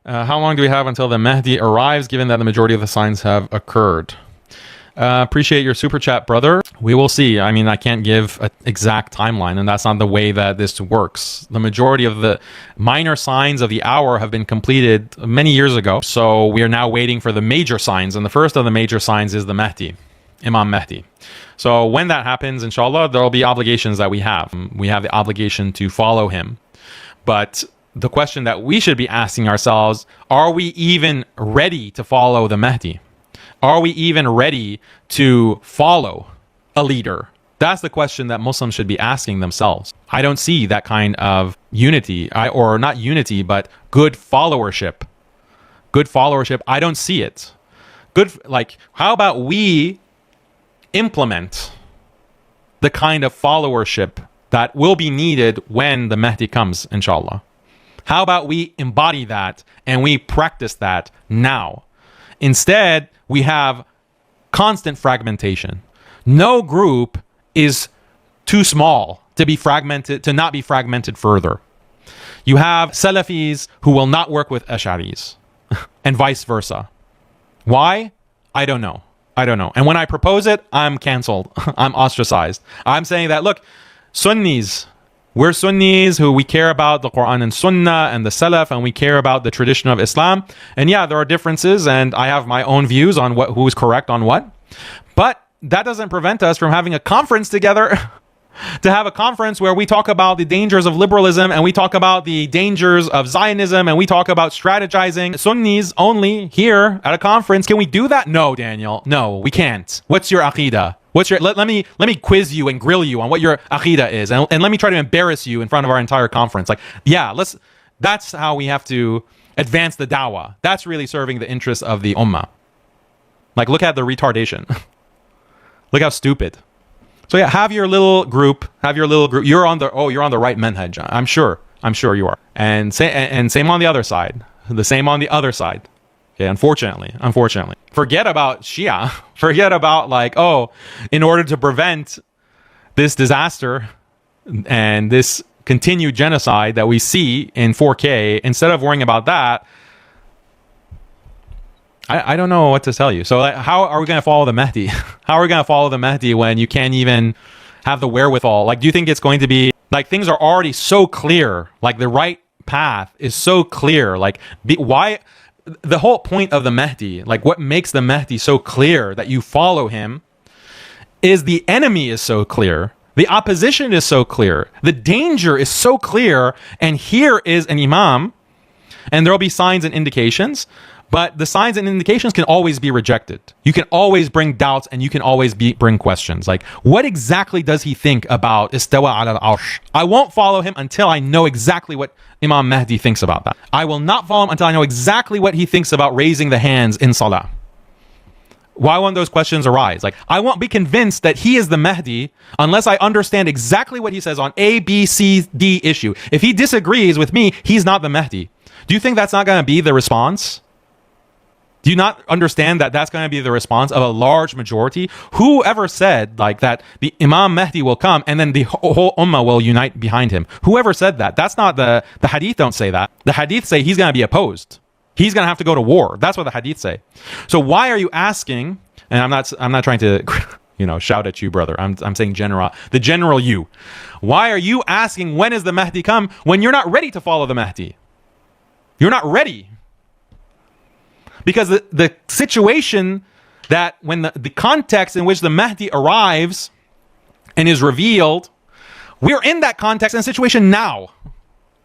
How long do we have until the Mahdi arrives, given that the majority of the signs have occurred? Appreciate your super chat, brother. We will see. I mean, I can't give an exact timeline, and that's not the way that this works. The majority of the minor signs of the hour have been completed many years ago, so we are now waiting for the major signs, and the first of the major signs is the Mahdi, Imam Mahdi. So when that happens, inshallah, there will be obligations that we have. We have the obligation to follow him. But the question that we should be asking ourselves, are we even ready to follow the Mahdi? Are we even ready to follow a leader? That's the question that Muslims should be asking themselves. I don't see that kind of unity, or not unity, but good followership. Good followership, I don't see it. How about we implement the kind of followership that will be needed when the Mahdi comes, inshallah? How about we embody that and we practice that now? Instead, we have constant fragmentation. No group is too small to be fragmented, to not be fragmented further. You have Salafis who will not work with Ash'aris and vice versa. Why? I don't know. And when I propose it, I'm canceled. I'm ostracized. I'm saying that, look, Sunnis, we're Sunnis who we care about the Quran and Sunnah and the Salaf, and we care about the tradition of Islam. And yeah, there are differences, and I have my own views on who is correct on what. But that doesn't prevent us from having a conference together, to have a conference where we talk about the dangers of liberalism, and we talk about the dangers of Zionism, and we talk about strategizing. Sunnis only here at a conference. Can we do that? No, Daniel. No, we can't. What's your aqidah? Let me quiz you and grill you on what your aqidah is, and let me try to embarrass you in front of our entire conference. That's how we have to advance the dawah. That's really serving the interests of the ummah. Look at the retardation. Look how stupid. So yeah, have your little group. You're on the right manhaj. I'm sure you are. And same on the other side. The same on the other side. Okay, unfortunately. Forget about Shia. Forget about in order to prevent this disaster and this continued genocide that we see in 4K, instead of worrying about that, I don't know what to tell you. So how are we going to follow the Mahdi? How are we going to follow the Mahdi when you can't even have the wherewithal? Do you think it's going to be things are already so clear? The right path is so clear. Why? The whole point of the Mahdi, what makes the Mahdi so clear that you follow him, is the enemy is so clear. The opposition is so clear. The danger is so clear. And here is an imam, and there will be signs and indications, but the signs and indications can always be rejected. You can always bring doubts, and you can always bring questions. What exactly does he think about istawa ala al-arsh? I won't follow him until I know exactly what Imam Mahdi thinks about that. I will not follow him until I know exactly what he thinks about raising the hands in salah. Why won't those questions arise? I won't be convinced that he is the Mahdi unless I understand exactly what he says on A, B, C, D issue. If he disagrees with me, he's not the Mahdi. Do you think that's not going to be the response? Do you not understand that that's going to be the response of a large majority? Whoever said that the Imam Mahdi will come and then the whole ummah will unite behind him? Whoever said that? That's not the hadith don't say that. The hadith say he's going to be opposed. He's going to have to go to war. That's what the hadith say. So why are you asking? And I'm not trying to shout at you, brother. I'm saying the general you. Why are you asking when is the Mahdi come when you're not ready to follow the Mahdi? You're not ready. Because the situation that when the context in which the Mahdi arrives and is revealed, we're in that context and situation now.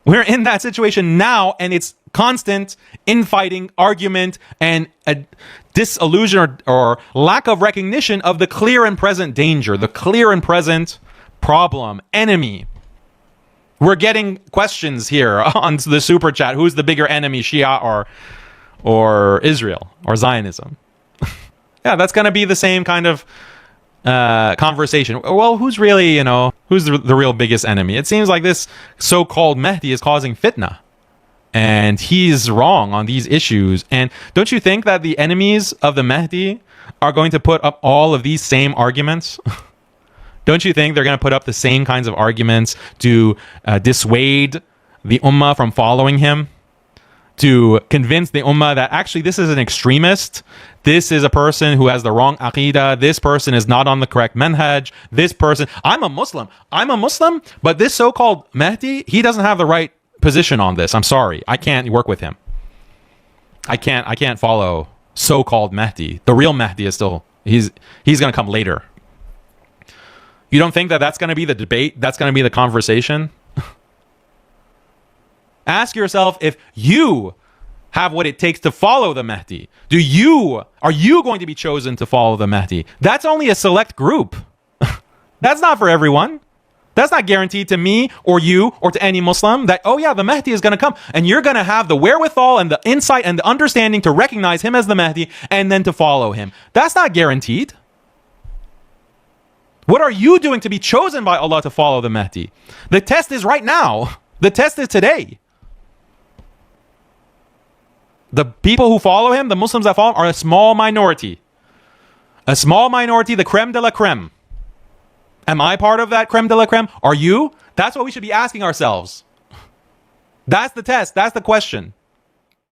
We're in that situation now, and it's constant infighting, argument, and a disillusion or lack of recognition of the clear and present danger, the clear and present problem, enemy. We're getting questions here on the super chat. Who's the bigger enemy, Shia or Israel or Zionism? Yeah, that's going to be the same kind of conversation. Well, who's really, who's the real biggest enemy? It seems like this so-called Mahdi is causing fitna, and he's wrong on these issues. And don't you think that the enemies of the Mahdi are going to put up all of these same arguments? Don't you think they're going to put up the same kinds of arguments to dissuade the ummah from following him? to convince the ummah that actually this is an extremist. This is a person who has the wrong aqidah. This person is not on the correct manhaj. This person, I'm a Muslim, but this so-called Mahdi, he doesn't have the right position on this. I'm sorry. I can't work with him. I can't follow so-called Mahdi. The real Mahdi is still, he's going to come later. You don't think that that's going to be the debate? That's going to be the conversation? Ask yourself if you have what it takes to follow the Mahdi. Are you going to be chosen to follow the Mahdi? That's only a select group. That's not for everyone. That's not guaranteed to me or you or to any Muslim that, oh yeah, the Mahdi is going to come and you're going to have the wherewithal and the insight and the understanding to recognize him as the Mahdi and then to follow him. That's not guaranteed. What are you doing to be chosen by Allah to follow the Mahdi? The test is right now. The test is today. The people who follow him, the Muslims that follow him, are a small minority. A small minority, the creme de la creme. Am I part of that creme de la creme? Are you? That's what we should be asking ourselves. That's the test. That's the question.